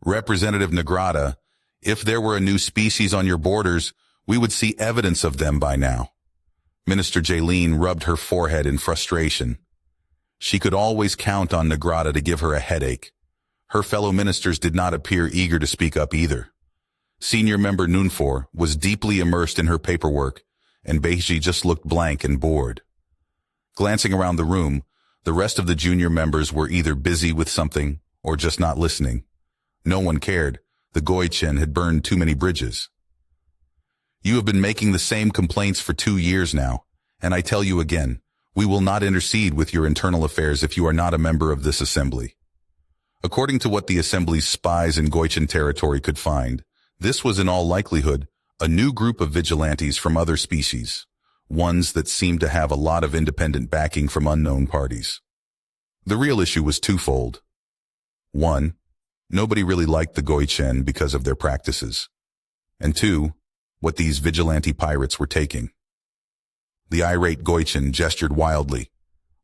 Representative Nagrata, if there were a new species on your borders, we would see evidence of them by now. Minister Jaylene rubbed her forehead in frustration. She could always count on Nagrata to give her a headache. Her fellow ministers did not appear eager to speak up either. Senior member Nunfor was deeply immersed in her paperwork, and Beiji just looked blank and bored. Glancing around the room, the rest of the junior members were either busy with something or just not listening. No one cared. The Goichen had burned too many bridges. You have been making the same complaints for 2 years now, and I tell you again, we will not intercede with your internal affairs if you are not a member of this assembly. According to what the assembly's spies in Goichen territory could find, this was in all likelihood a new group of vigilantes from other species, ones that seemed to have a lot of independent backing from unknown parties. The real issue was twofold. 1, nobody really liked the Goichen because of their practices. And 2, what these vigilante pirates were taking. The irate Goichen gestured wildly.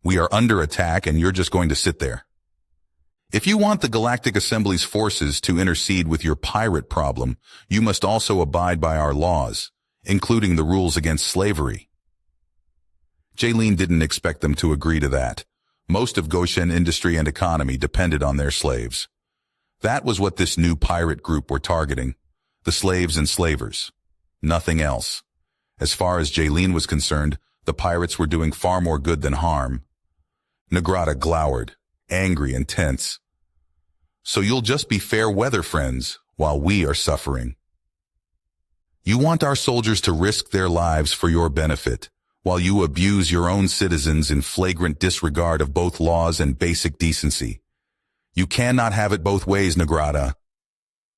We are under attack and you're just going to sit there. If you want the Galactic Assembly's forces to intercede with your pirate problem, you must also abide by our laws, including the rules against slavery. Jaylene didn't expect them to agree to that. Most of Goshen industry and economy depended on their slaves. That was what this new pirate group were targeting, the slaves and slavers. Nothing else. As far as Jaylene was concerned, the pirates were doing far more good than harm. Nagrata glowered, angry and tense. So you'll just be fair weather friends while we are suffering. You want our soldiers to risk their lives for your benefit, while you abuse your own citizens in flagrant disregard of both laws and basic decency. You cannot have it both ways, Nagrata.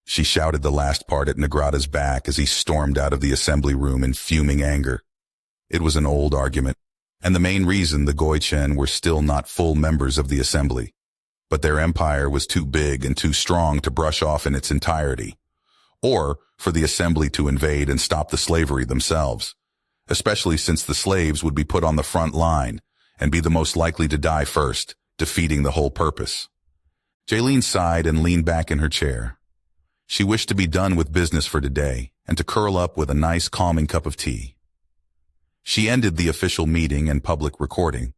She shouted the last part at Nagrata's back as he stormed out of the assembly room in fuming anger. It was an old argument, and the main reason the Goichen were still not full members of the assembly. But their empire was too big and too strong to brush off in its entirety, or for the assembly to invade and stop the slavery themselves, especially since the slaves would be put on the front line and be the most likely to die first, defeating the whole purpose. Jaylene sighed and leaned back in her chair. She wished to be done with business for today and to curl up with a nice calming cup of tea. She ended the official meeting and public recording,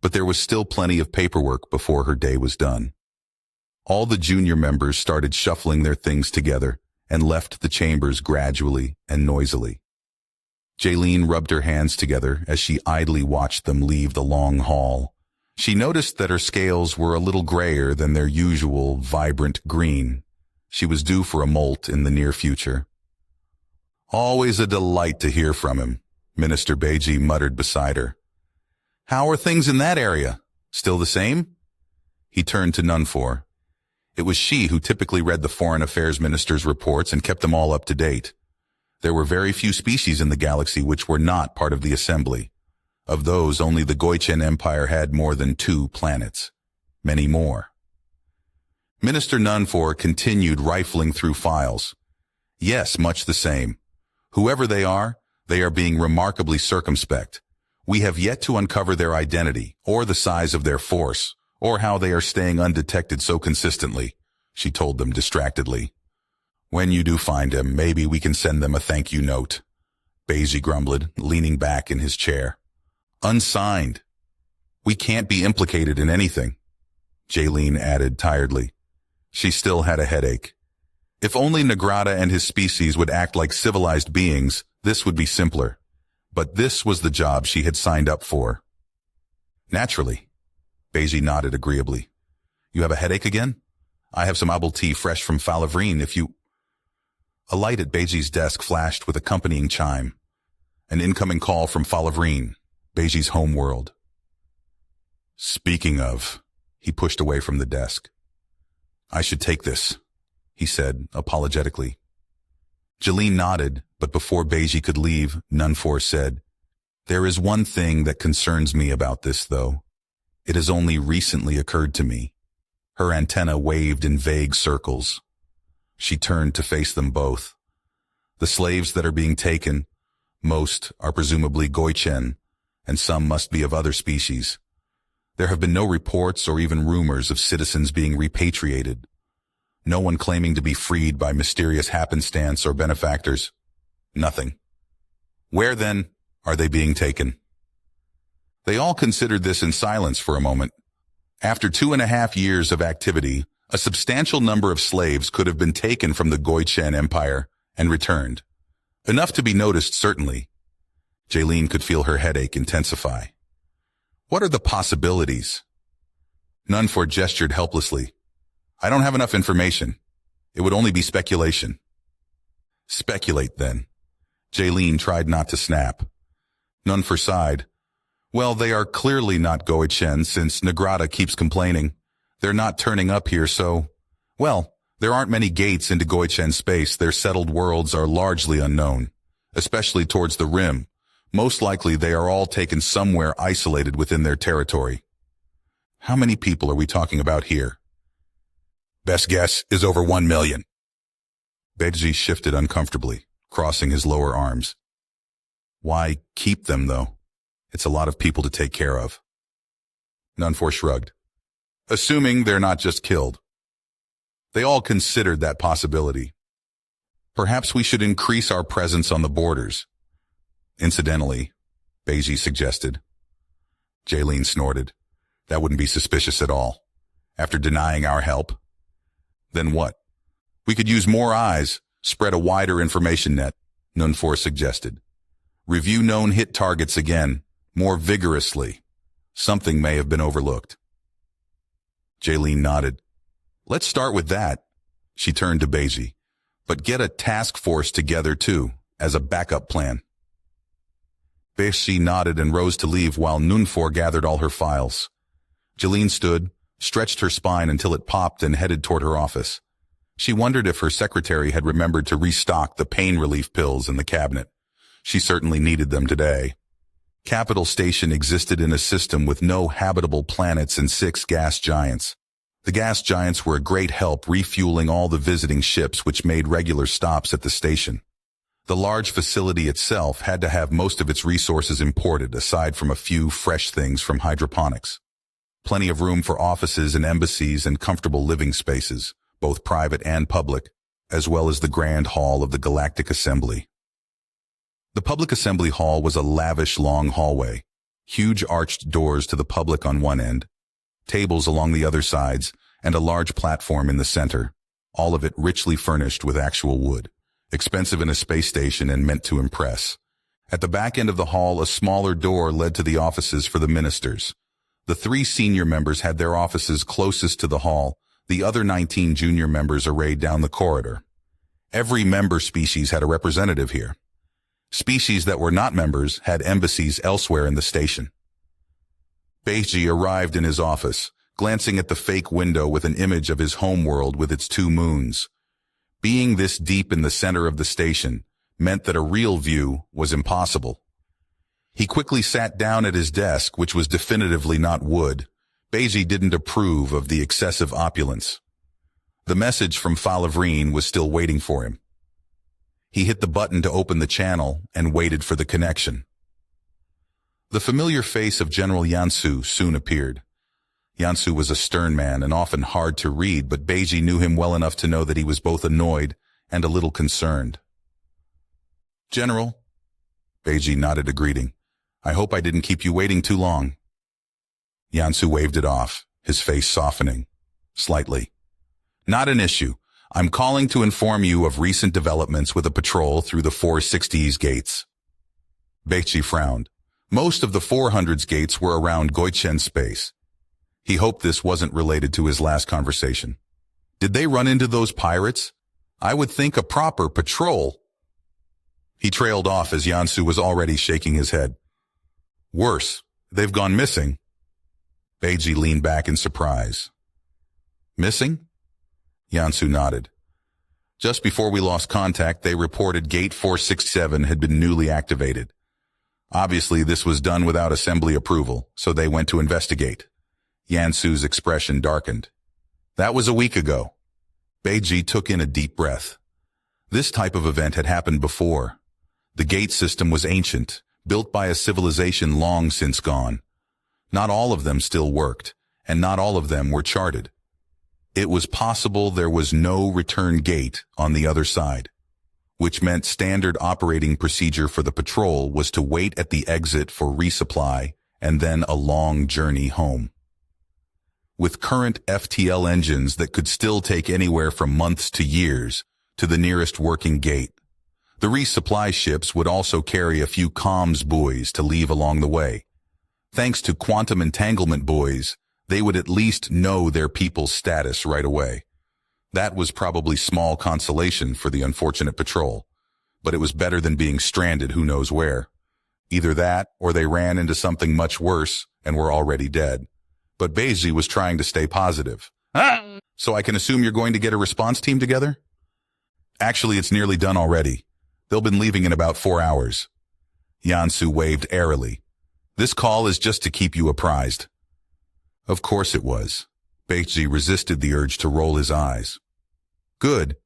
but there was still plenty of paperwork before her day was done. All the junior members started shuffling their things together and left the chambers gradually and noisily. Jaylene rubbed her hands together as she idly watched them leave the long hall. She noticed that her scales were a little grayer than their usual vibrant green. She was due for a molt in the near future. Always a delight to hear from him, Minister Beiji muttered beside her. How are things in that area? Still the same? He turned to Nunfor. It was she who typically read the Foreign Affairs Minister's reports and kept them all up to date. There were very few species in the galaxy which were not part of the assembly. Of those, only the Goichen Empire had more than 2 planets. Many more. Minister Nunfor continued rifling through files. Yes, much the same. Whoever they are being remarkably circumspect. We have yet to uncover their identity, or the size of their force, or how they are staying undetected so consistently, she told them distractedly. When you do find him, maybe we can send them a thank you note, Beiji grumbled, leaning back in his chair. Unsigned. We can't be implicated in anything, Jaylene added tiredly. She still had a headache. If only Nagrata and his species would act like civilized beings, this would be simpler. But this was the job she had signed up for. Naturally. Beiji nodded agreeably. You have a headache again? I have some apple tea fresh from Falavrine if you... A light at Beiji's desk flashed with accompanying chime. An incoming call from Falavrine, Beiji's home world. Speaking of, he pushed away from the desk. I should take this, he said apologetically. Jaylene nodded, but before Beiji could leave, Nunfor said, There is one thing that concerns me about this, though. It has only recently occurred to me. Her antenna waved in vague circles. She turned to face them both. The slaves that are being taken, most are presumably Goichen, and some must be of other species. There have been no reports or even rumors of citizens being repatriated. No one claiming to be freed by mysterious happenstance or benefactors. Nothing. Where, then, are they being taken? They all considered this in silence for a moment. After 2.5 years of activity, a substantial number of slaves could have been taken from the Goichen Empire and returned. Enough to be noticed, certainly. Jaylene could feel her headache intensify. What are the possibilities? Nunfor gestured helplessly. I don't have enough information. It would only be speculation. Speculate, then. Jaylene tried not to snap. Nunfor sighed. Well, they are clearly not Goichen since Nagrata keeps complaining. They're not turning up here, so... Well, there aren't many gates into Goichen space. Their settled worlds are largely unknown, especially towards the rim. Most likely they are all taken somewhere isolated within their territory. How many people are we talking about here? Best guess is over 1 million. Beji shifted uncomfortably, crossing his lower arms. Why keep them, though? It's a lot of people to take care of. Nunfor shrugged. Assuming they're not just killed. They all considered that possibility. Perhaps we should increase our presence on the borders. Incidentally, Beji suggested. Jaylene snorted. That wouldn't be suspicious at all. After denying our help. Then what? We could use more eyes, spread a wider information net, Nunfor suggested. Review known hit targets again, more vigorously. Something may have been overlooked. Jaylene nodded. Let's start with that. She turned to Beji. But get a task force together too, as a backup plan. Beji nodded and rose to leave while Nunfor gathered all her files. Jaylene stood, stretched her spine until it popped and headed toward her office. She wondered if her secretary had remembered to restock the pain relief pills in the cabinet. She certainly needed them today. Capital Station existed in a system with no habitable planets and 6 gas giants. The gas giants were a great help refueling all the visiting ships which made regular stops at the station. The large facility itself had to have most of its resources imported, aside from a few fresh things from hydroponics. Plenty of room for offices and embassies and comfortable living spaces, both private and public, as well as the grand hall of the Galactic Assembly. The public assembly hall was a lavish long hallway, huge arched doors to the public on one end, tables along the other sides, and a large platform in the center, all of it richly furnished with actual wood, expensive in a space station and meant to impress. At the back end of the hall, a smaller door led to the offices for the ministers. The 3 senior members had their offices closest to the hall, the other 19 junior members arrayed down the corridor. Every member species had a representative here. Species that were not members had embassies elsewhere in the station. Beji arrived in his office, glancing at the fake window with an image of his homeworld with its 2 moons. Being this deep in the center of the station meant that a real view was impossible. He quickly sat down at his desk, which was definitively not wood. Beji didn't approve of the excessive opulence. The message from Falavrine was still waiting for him. He hit the button to open the channel and waited for the connection. The familiar face of General Yansu soon appeared. Yansu was a stern man and often hard to read, but Beji knew him well enough to know that he was both annoyed and a little concerned. General, Beji nodded a greeting. I hope I didn't keep you waiting too long. Yansu waved it off, his face softening, slightly. Not an issue. I'm calling to inform you of recent developments with a patrol through the 460's gates. Beji frowned. Most of the 400's gates were around Goichen space. He hoped this wasn't related to his last conversation. Did they run into those pirates? I would think a proper patrol. He trailed off as Yansu was already shaking his head. Worse, they've gone missing. Beji leaned back in surprise. Missing? Yansu nodded. Just before we lost contact, they reported Gate 467 had been newly activated. Obviously, this was done without assembly approval, so they went to investigate. Yansu's expression darkened. That was a week ago. Beji took in a deep breath. This type of event had happened before. The gate system was ancient, built by a civilization long since gone. Not all of them still worked, and not all of them were charted. It was possible there was no return gate on the other side, which meant standard operating procedure for the patrol was to wait at the exit for resupply and then a long journey home. With current FTL engines that could still take anywhere from months to years to the nearest working gate, the resupply ships would also carry a few comms buoys to leave along the way. Thanks to quantum entanglement buoys, they would at least know their people's status right away. That was probably small consolation for the unfortunate patrol, but it was better than being stranded who knows where. Either that, or they ran into something much worse and were already dead. But Beiji was trying to stay positive. So I can assume you're going to get a response team together? Actually, it's nearly done already. They'll been leaving in about 4 hours. Yansu waved airily. This call is just to keep you apprised. Of course it was. Beiji resisted the urge to roll his eyes. Good.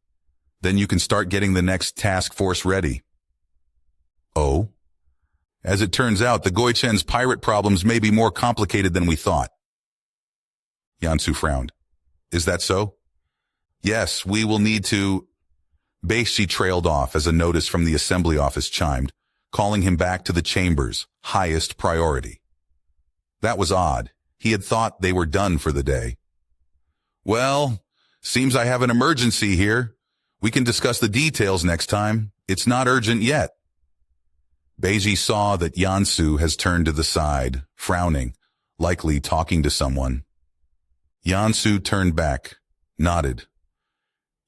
Then you can start getting the next task force ready. Oh? As it turns out, the Goichen's pirate problems may be more complicated than we thought. Yansu frowned. Is that so? Yes, we will need to... Beiji trailed off as a notice from the assembly office chimed, calling him back to the chamber's highest priority. That was odd. He had thought they were done for the day. Well, seems I have an emergency here. We can discuss the details next time. It's not urgent yet. Beiji saw that Yansu has turned to the side, frowning, likely talking to someone. Yansu turned back, nodded.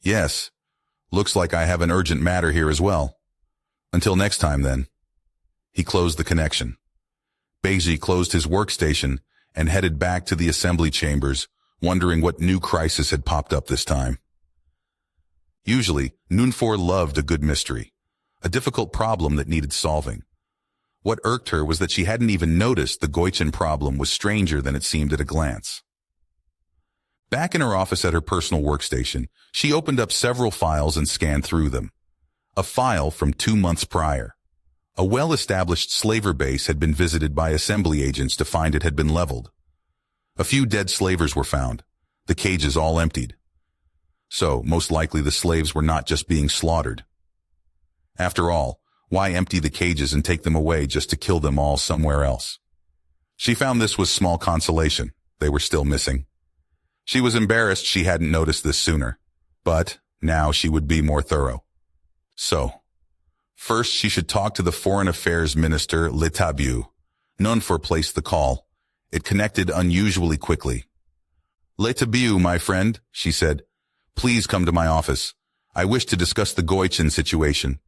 Yes, looks like I have an urgent matter here as well. Until next time, then. He closed the connection. Beiji closed his workstation and headed back to the assembly chambers, wondering what new crisis had popped up this time. Usually, Nunfor loved a good mystery, a difficult problem that needed solving. What irked her was that she hadn't even noticed the Goichin problem was stranger than it seemed at a glance. Back in her office at her personal workstation, she opened up several files and scanned through them. A file from 2 months prior. A well-established slaver base had been visited by assembly agents to find it had been leveled. A few dead slavers were found, the cages all emptied. So, most likely the slaves were not just being slaughtered. After all, why empty the cages and take them away just to kill them all somewhere else? She found this was small consolation. They were still missing. She was embarrassed she hadn't noticed this sooner, but now she would be more thorough. So, first she should talk to the Foreign Affairs Minister Letabu. Nunfor placed the call. It connected unusually quickly. Letabu, my friend, she said. Please come to my office. I wish to discuss the Goichin situation.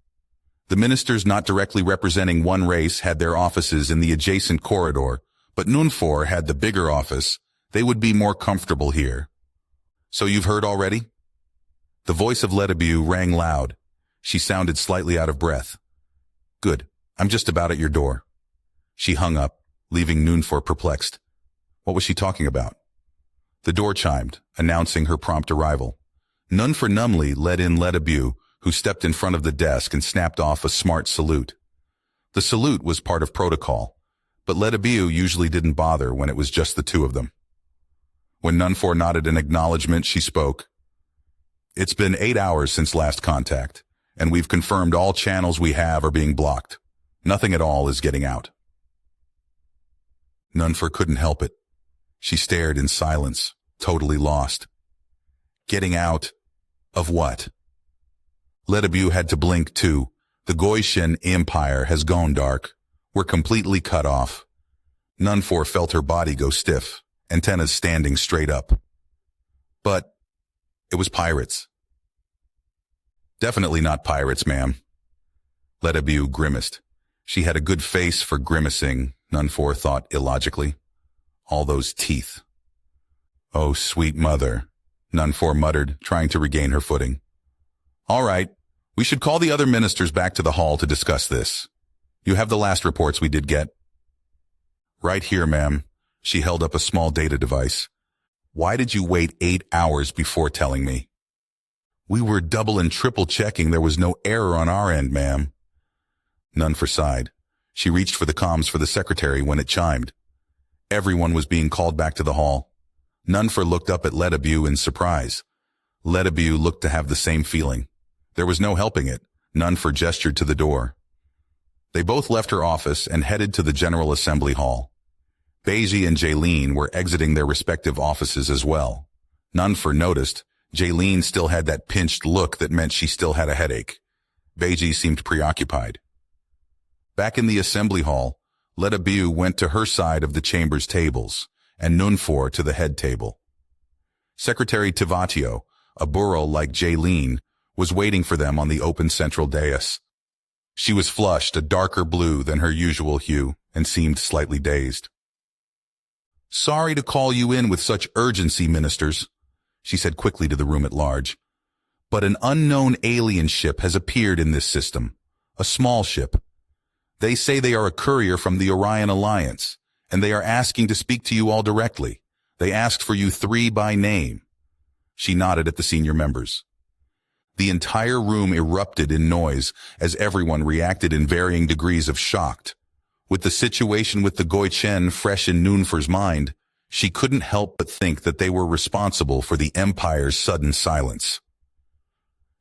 The ministers not directly representing one race had their offices in the adjacent corridor, but Nunfor had the bigger office. They would be more comfortable here. So you've heard already? The voice of Letabu rang loud. She sounded slightly out of breath. Good. I'm just about at your door. She hung up, leaving Nunfor perplexed. What was she talking about? The door chimed, announcing her prompt arrival. Nunfor numbly led in Letabu, who stepped in front of the desk and snapped off a smart salute. The salute was part of protocol, but Letabu usually didn't bother when it was just the two of them. When Nunfor nodded in acknowledgement, she spoke. It's been 8 hours since last contact, and we've confirmed all channels we have are being blocked. Nothing at all is getting out. Nunfor couldn't help it. She stared in silence, totally lost. Getting out of what? Letabu had to blink too. The Goichin Empire has gone dark. We're completely cut off. Nunfor felt her body go stiff, antennas standing straight up. But it was pirates. Definitely not pirates, ma'am. Letabu grimaced. She had a good face for grimacing, Nunfor thought illogically. All those teeth. Oh, sweet mother, Nunfor muttered, trying to regain her footing. All right, we should call the other ministers back to the hall to discuss this. You have the last reports we did get. Right here, ma'am. She held up a small data device. Why did you wait 8 hours before telling me? We were double and triple checking there was no error on our end, ma'am. Nunfor sighed. She reached for the comms for the secretary when it chimed. Everyone was being called back to the hall. Nunfer looked up at Letabue in surprise. Letabue looked to have the same feeling. There was no helping it. Nunfer gestured to the door. They both left her office and headed to the General Assembly Hall. Beiji and Jaylene were exiting their respective offices as well. Nunfer noticed Jaylene still had that pinched look that meant she still had a headache. Beiji seemed preoccupied. Back in the assembly hall, Letabue went to her side of the chamber's tables, and Nunfor to the head table. Secretary Tivatio, a burro like Jaylene, was waiting for them on the open central dais. She was flushed a darker blue than her usual hue and seemed slightly dazed. "Sorry to call you in with such urgency, ministers," she said quickly to the room at large. "But an unknown alien ship has appeared in this system, a small ship. They say they are a courier from the Orion Alliance, and they are asking to speak to you all directly. They asked for you three by name." She nodded at the senior members. The entire room erupted in noise as everyone reacted in varying degrees of shock. With the situation with the Goichen fresh in Nunfer's mind, she couldn't help but think that they were responsible for the Empire's sudden silence.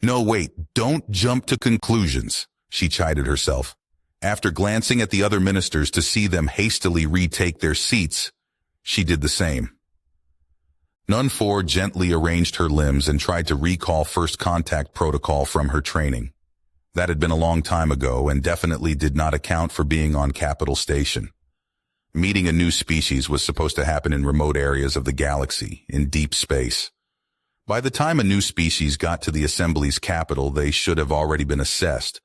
"No, wait, don't jump to conclusions," she chided herself. After glancing at the other ministers to see them hastily retake their seats, she did the same. Nunfor gently arranged her limbs and tried to recall first contact protocol from her training. That had been a long time ago and definitely did not account for being on Capital Station. Meeting a new species was supposed to happen in remote areas of the galaxy, in deep space. By the time a new species got to the Assembly's capital, they should have already been assessed.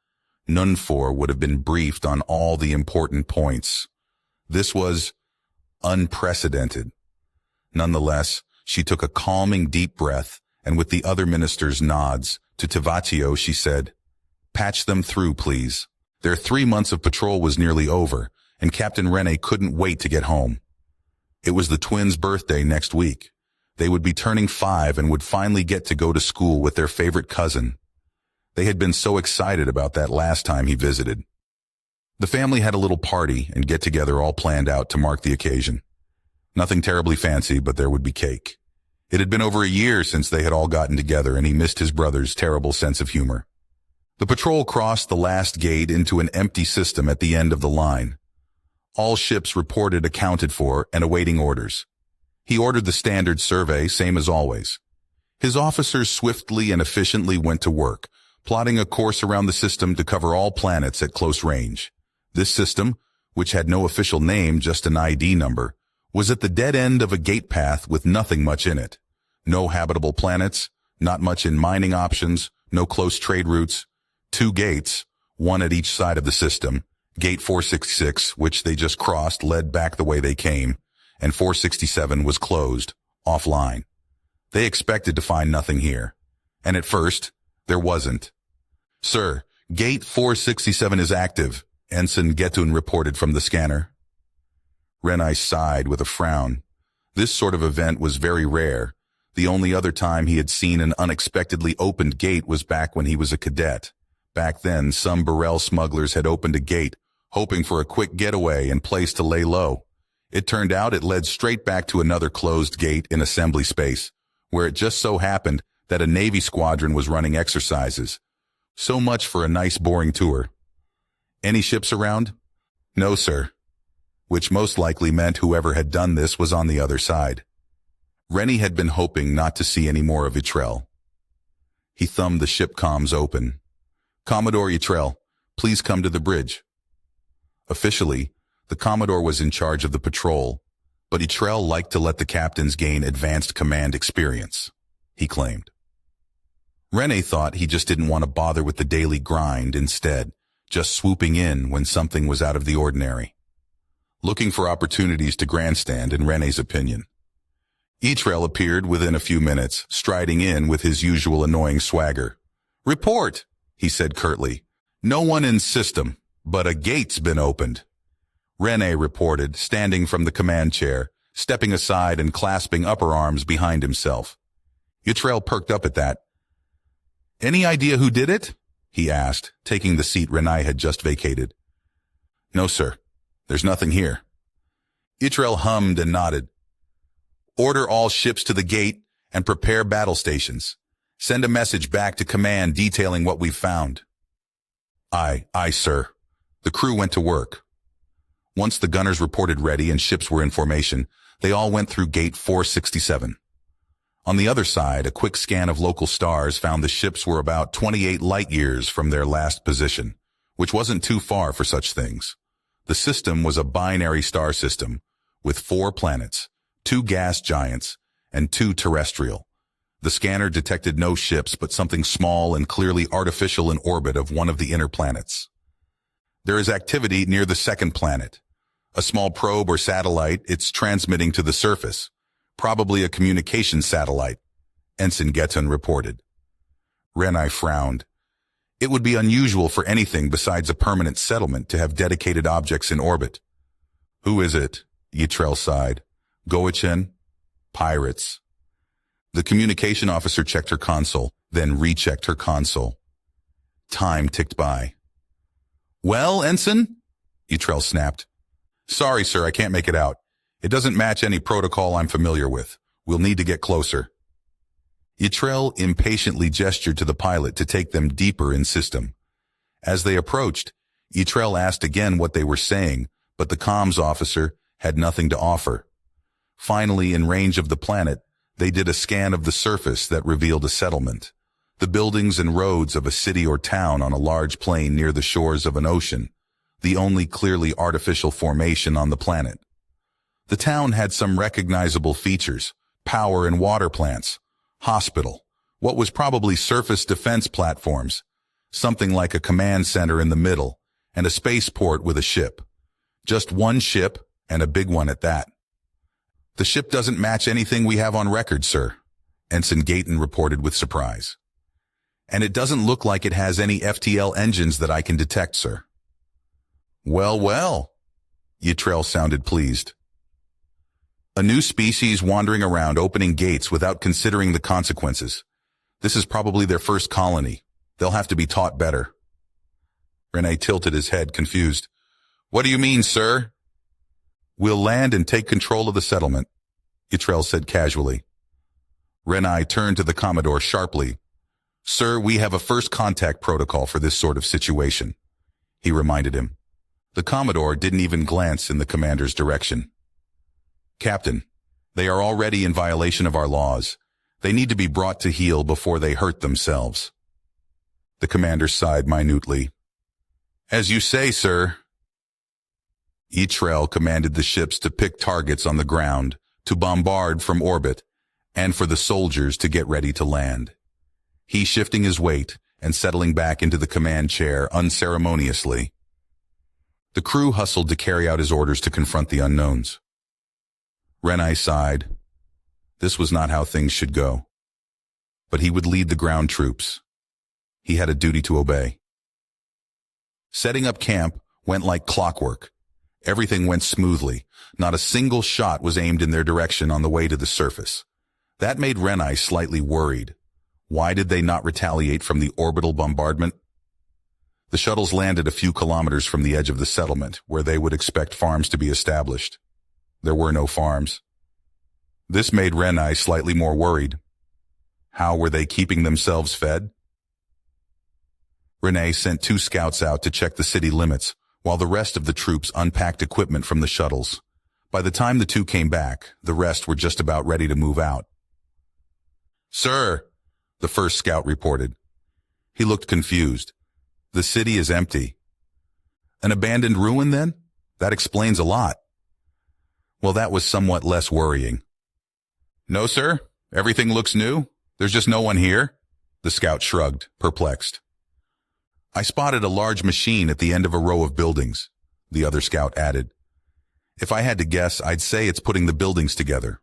Nunfor would have been briefed on all the important points. This was unprecedented. Nonetheless, she took a calming deep breath, and with the other ministers' nods, to Tivatio she said, "Patch them through, please." Their 3 months of patrol was nearly over, and Captain Rene couldn't wait to get home. It was the twins' birthday next week. They would be turning 5 and would finally get to go to school with their favorite cousin. They had been so excited about that last time he visited. The family had a little party and get-together all planned out to mark the occasion. Nothing terribly fancy, but there would be cake. It had been over a year since they had all gotten together, and he missed his brother's terrible sense of humor. The patrol crossed the last gate into an empty system at the end of the line. All ships reported accounted for and awaiting orders. He ordered the standard survey, same as always. His officers swiftly and efficiently went to work, plotting a course around the system to cover all planets at close range. This system, which had no official name, just an ID number, was at the dead end of a gate path with nothing much in it. No habitable planets, not much in mining options, no close trade routes. 2 gates, one at each side of the system. Gate 466, which they just crossed, led back the way they came, and 467 was closed, offline. They expected to find nothing here. And at first, there wasn't. "Sir, Gate 467 is active," Ensign Getun reported from the scanner. Rene sighed with a frown. This sort of event was very rare. The only other time he had seen an unexpectedly opened gate was back when he was a cadet. Back then, some Burrell smugglers had opened a gate, hoping for a quick getaway and place to lay low. It turned out it led straight back to another closed gate in assembly space, where it just so happened that a Navy squadron was running exercises. So much for a nice boring tour. "Any ships around?" "No, sir." Which most likely meant whoever had done this was on the other side. Rennie had been hoping not to see any more of Itrell. He thumbed the ship comms open. "Commodore Itrell, please come to the bridge." Officially, the Commodore was in charge of the patrol, but Itrell liked to let the captains gain advanced command experience, he claimed. Rene thought he just didn't want to bother with the daily grind, instead, just swooping in when something was out of the ordinary. Looking for opportunities to grandstand, in Rene's opinion. Itrell appeared within a few minutes, striding in with his usual annoying swagger. "Report," he said curtly. "No one in system, but a gate's been opened." Rene reported, standing from the command chair, stepping aside and clasping upper arms behind himself. Itrell perked up at that. "Any idea who did it?" he asked, taking the seat Rene had just vacated. "No, sir. There's nothing here." Itrell hummed and nodded. Order all ships to the gate and prepare battle stations. Send a message back to command detailing what we've found. Aye, sir. The crew went to work. Once the gunners reported ready and ships were in formation, they all went through gate 467. On the other side, a quick scan of local stars found the ships were about 28 light-years from their last position, which wasn't too far for such things. The system was a binary star system, with 4 planets, 2 gas giants, and 2 terrestrial. The scanner detected no ships but something small and clearly artificial in orbit of one of the inner planets. There is activity near the second planet. A small probe or satellite, it's transmitting to the surface. Probably a communication satellite, Ensign Getton reported. Renai frowned. It would be unusual for anything besides a permanent settlement to have dedicated objects in orbit. Who is it? Yitrel sighed. Goichen? Pirates. The communication officer checked her console, then rechecked her console. Time ticked by. Well, Ensign? Yitrel snapped. Sorry, sir, I can't make it out. It doesn't match any protocol I'm familiar with. We'll need to get closer. Yitrel impatiently gestured to the pilot to take them deeper in system. As they approached, Yitrel asked again what they were saying, but the comms officer had nothing to offer. Finally, in range of the planet, they did a scan of the surface that revealed a settlement. The buildings and roads of a city or town on a large plain near the shores of an ocean, the only clearly artificial formation on the planet. The town had some recognizable features: power and water plants, hospital, what was probably surface defense platforms, something like a command center in the middle, and a spaceport with a ship. Just one ship, and a big one at that. The ship doesn't match anything we have on record, sir, Ensign Gayton reported with surprise. And it doesn't look like it has any FTL engines that I can detect, sir. Well, Yitrel sounded pleased. A new species wandering around opening gates without considering the consequences. This is probably their first colony. They'll have to be taught better. Rene tilted his head, confused. What do you mean, sir? We'll land and take control of the settlement, Yitrel said casually. Rene turned to the Commodore sharply. Sir, we have a first contact protocol for this sort of situation, he reminded him. The Commodore didn't even glance in the commander's direction. Captain, they are already in violation of our laws. They need to be brought to heel before they hurt themselves. The commander sighed minutely. As you say, sir. Yitrel commanded the ships to pick targets on the ground, to bombard from orbit, and for the soldiers to get ready to land. He shifting his weight and settling back into the command chair unceremoniously. The crew hustled to carry out his orders to confront the unknowns. Rene sighed. This was not how things should go. But he would lead the ground troops. He had a duty to obey. Setting up camp went like clockwork. Everything went smoothly. Not a single shot was aimed in their direction on the way to the surface. That made Rene slightly worried. Why did they not retaliate from the orbital bombardment? The shuttles landed a few kilometers from the edge of the settlement, where they would expect farms to be established. There were no farms. This made Rene slightly more worried. How were they keeping themselves fed? Rene sent 2 scouts out to check the city limits, while the rest of the troops unpacked equipment from the shuttles. By the time the 2 came back, the rest were just about ready to move out. Sir, the first scout reported. He looked confused. The city is empty. An abandoned ruin, then? That explains a lot. Well, that was somewhat less worrying. No, sir. Everything looks new. There's just no one here. The scout shrugged, perplexed. I spotted a large machine at the end of a row of buildings, the other scout added. If I had to guess, I'd say it's putting the buildings together.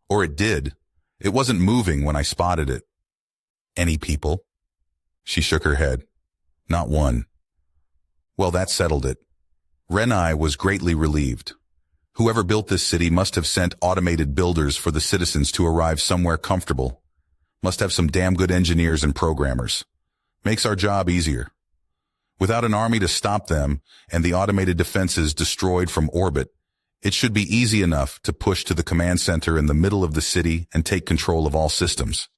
Or it did. It wasn't moving when I spotted it. Any people? She shook her head. Not one. Well, that settled it. Rene was greatly relieved. Whoever built this city must have sent automated builders for the citizens to arrive somewhere comfortable. Must have some damn good engineers and programmers. Makes our job easier. Without an army to stop them and the automated defenses destroyed from orbit, It should be easy enough to push to the command center in the middle of the city and take control of all systems.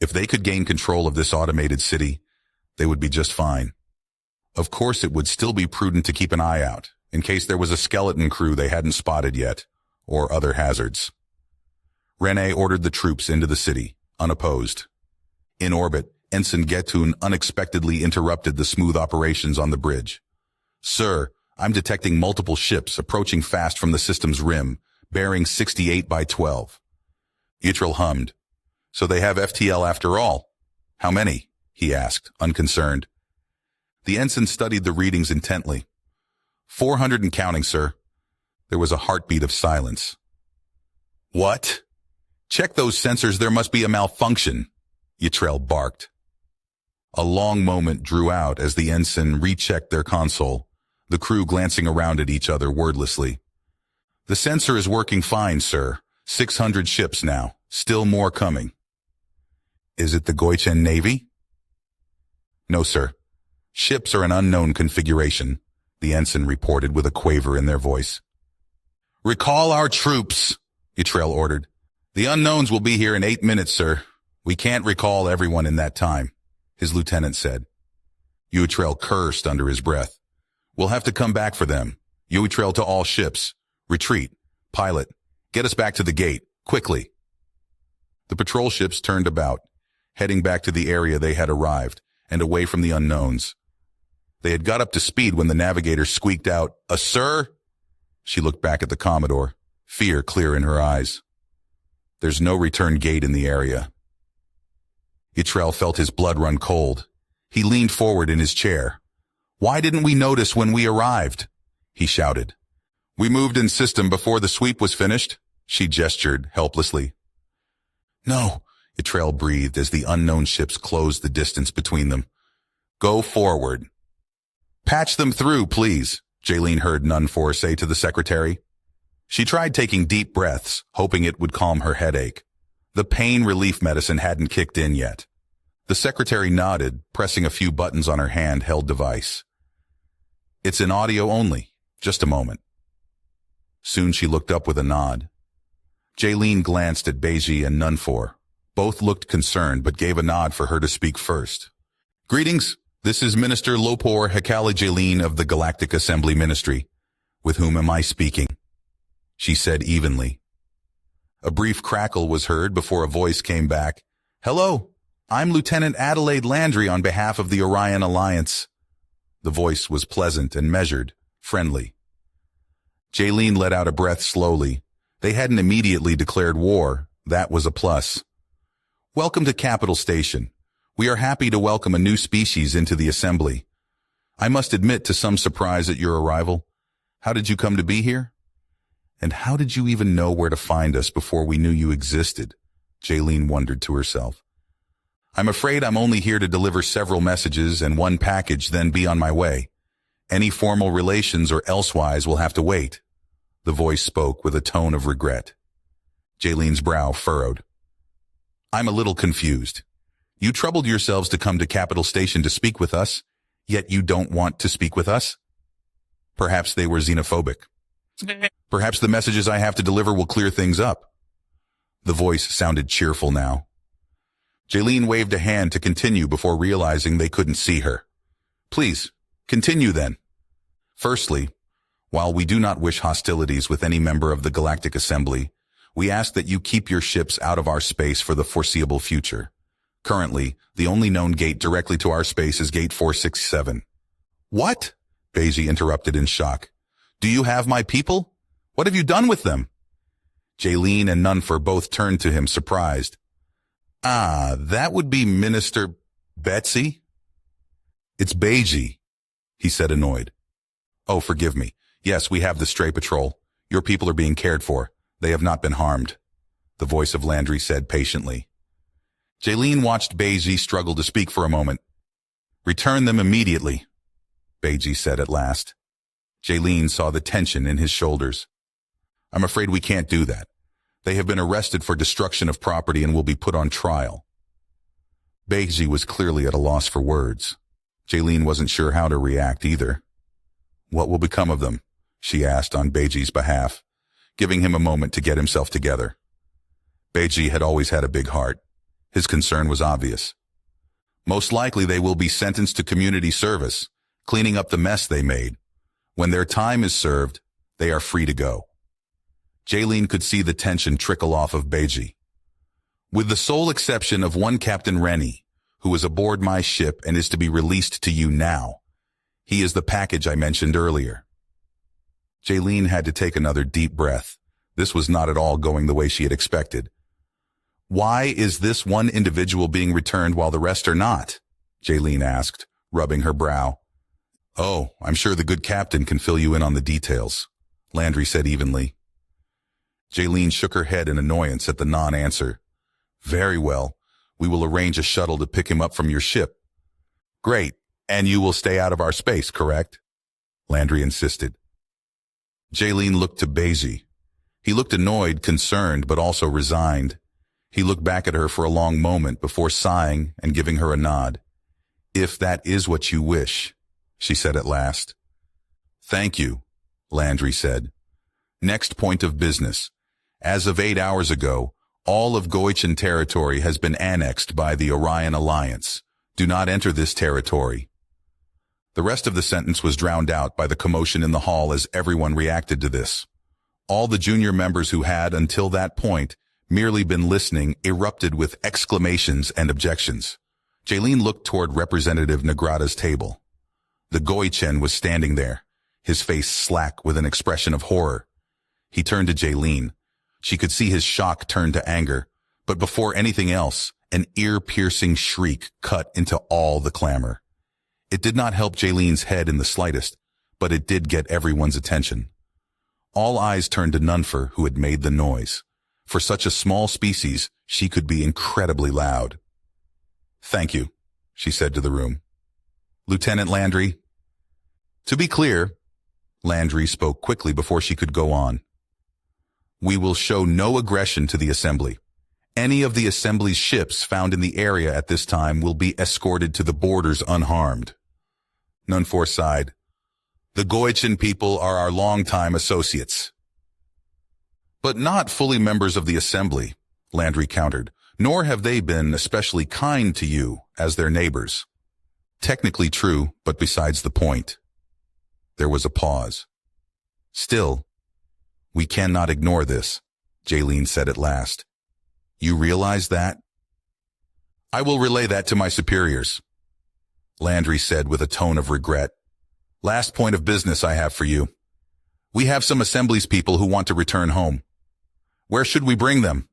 If they could gain control of this automated city, they would be just fine. Of course, it would still be prudent to keep an eye out, in case there was a skeleton crew they hadn't spotted yet, or other hazards. Rene ordered the troops into the city, unopposed. In orbit, Ensign Getun unexpectedly interrupted the smooth operations on the bridge. "Sir, I'm detecting multiple ships approaching fast from the system's rim, bearing 68 by 12. Yttrill hummed. "So they have FTL after all. How many?" he asked, unconcerned. The ensign studied the readings intently. 400 and counting, sir." There was a heartbeat of silence. "What? Check those sensors, there must be a malfunction," Yttrill barked. A long moment drew out as the ensign rechecked their console, the crew glancing around at each other wordlessly. "The sensor is working fine, sir. 600 ships now. Still more coming." "Is it the Goichen Navy?" "No, sir. Ships are an unknown configuration," the ensign reported with a quaver in their voice. "Recall our troops," Yttrill ordered. "The unknowns will be here in 8 minutes, sir. We can't recall everyone in that time," his lieutenant said. Yttrill cursed under his breath. "We'll have to come back for them. Yttrill to all ships. Retreat. Pilot, get us back to the gate, quickly." The patrol ships turned about, heading back to the area they had arrived, and away from the unknowns. They had got up to speed when the navigator squeaked out, "A sir?" She looked back at the Commodore, fear clear in her eyes. "There's no return gate in the area." Yttrill felt his blood run cold. He leaned forward in his chair. "Why didn't we notice when we arrived?" he shouted. "We moved in system before the sweep was finished," she gestured helplessly. "No," Yttrill breathed as the unknown ships closed the distance between them. "Go forward." "Patch them through, please," Jaylene heard Nunfor say to the secretary. She tried taking deep breaths, hoping it would calm her headache. The pain relief medicine hadn't kicked in yet. The secretary nodded, pressing a few buttons on her handheld device. "It's in audio only. Just a moment." Soon she looked up with a nod. Jaylene glanced at Beiji and Nunfor. Both looked concerned, but gave a nod for her to speak first. "Greetings. This is Minister Lopor Hekala Jaylene of the Galactic Assembly Ministry. With whom am I speaking?" she said evenly. A brief crackle was heard before a voice came back. "Hello, I'm Lieutenant Adelaide Landry on behalf of the Orion Alliance." The voice was pleasant and measured, friendly. Jaylene let out a breath slowly. They hadn't immediately declared war. That was a plus. "Welcome to Capital Station. We are happy to welcome a new species into the Assembly. I must admit to some surprise at your arrival. How did you come to be here? And how did you even know where to find us before we knew you existed?" Jaylene wondered to herself. "I'm afraid I'm only here to deliver several messages and one package, then be on my way. Any formal relations or elsewise will have to wait." The voice spoke with a tone of regret. Jaylene's brow furrowed. "I'm a little confused. You troubled yourselves to come to Capital Station to speak with us, yet you don't want to speak with us? Perhaps they were xenophobic. Perhaps the messages I have to deliver will clear things up." The voice sounded cheerful now. Jaylene waved a hand to continue before realizing they couldn't see her. "Please, continue then." "Firstly, while we do not wish hostilities with any member of the Galactic Assembly, we ask that you keep your ships out of our space for the foreseeable future. Currently, the only known gate directly to our space is Gate 467. "What?" Beiji interrupted in shock. "Do you have my people? What have you done with them?" Jaylene and Nunfor both turned to him, surprised. "Ah, that would be Minister Betsy?" "It's Beiji," he said, annoyed. "Oh, forgive me. Yes, we have the stray patrol. Your people are being cared for. They have not been harmed," the voice of Landry said patiently. Jaylene watched Beiji struggle to speak for a moment. "Return them immediately," Beiji said at last. Jaylene saw the tension in his shoulders. "I'm afraid we can't do that. They have been arrested for destruction of property and will be put on trial." Beiji was clearly at a loss for words. Jaylene wasn't sure how to react either. "What will become of them? she asked on Beiji's behalf, giving him a moment to get himself together. Beiji had always had a big heart. His concern was obvious. Most likely they will be sentenced to community service, cleaning up the mess they made. When their time is served, they are free to go. Jaylene could see the tension trickle off of Beiji. With the sole exception of one Captain Rennie, who is aboard my ship and is to be released to you now. He is the package I mentioned earlier. Jaylene had to take another deep breath. This was not at all going the way she had expected. Why is this one individual being returned while the rest are not? Jaylene asked, rubbing her brow. Oh, I'm sure the good captain can fill you in on the details, Landry said evenly. Jaylene shook her head in annoyance at the non-answer. Very well. We will arrange a shuttle to pick him up from your ship. Great. And you will stay out of our space, correct? Landry insisted. Jaylene looked to Beiji. He looked annoyed, concerned, but also resigned. He looked back at her for a long moment before sighing and giving her a nod. If that is what you wish, she said at last. Thank you, Landry said. Next point of business. As of 8 hours ago, all of Goichan territory has been annexed by the Orion Alliance. Do not enter this territory. The rest of the sentence was drowned out by the commotion in the hall as everyone reacted to this. All the junior members who had, until that point, merely been listening erupted with exclamations and objections. Jaylene looked toward Representative Nagrada's table. The Goichan was standing there, his face slack with an expression of horror. He turned to Jaylene. She could see his shock turn to anger, but before anything else, an ear-piercing shriek cut into all the clamor. It did not help Jaylene's head in the slightest, but it did get everyone's attention. All eyes turned to Nunfer, who had made the noise. For such a small species, she could be incredibly loud. Thank you, she said to the room. Lieutenant Landry. To be clear, Landry spoke quickly before she could go on. We will show no aggression to the Assembly. Any of the Assembly's ships found in the area at this time will be escorted to the borders unharmed. Nunfor sighed. The Goichan people are our longtime associates. But not fully members of the Assembly, Landry countered, nor have they been especially kind to you as their neighbors. Technically true, but besides the point. There was a pause. Still, we cannot ignore this, Jaylene said at last. You realize that? I will relay that to my superiors, Landry said with a tone of regret. Last point of business I have for you. We have some Assembly's people who want to return home. Where should we bring them?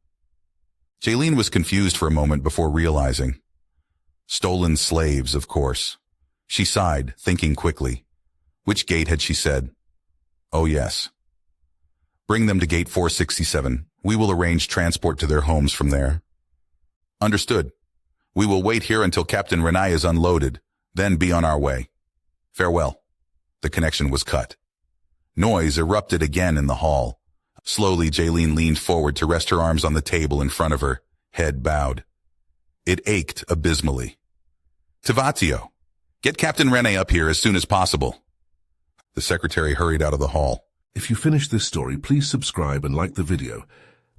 Jaylene was confused for a moment before realizing. Stolen slaves, of course. She sighed, thinking quickly. Which gate had she said? Oh, yes. Bring them to gate 467. We will arrange transport to their homes from there. Understood. We will wait here until Captain Renai is unloaded, then be on our way. Farewell. The connection was cut. Noise erupted again in the hall. Slowly, Jaylene leaned forward to rest her arms on the table in front of her, head bowed. It ached abysmally. Tivatio, get Captain Renai up here as soon as possible. The secretary hurried out of the hall. If you finish this story, please subscribe and like the video.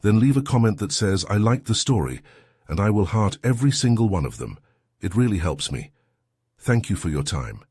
Then leave a comment that says, I like the story, and I will heart every single one of them. It really helps me. Thank you for your time.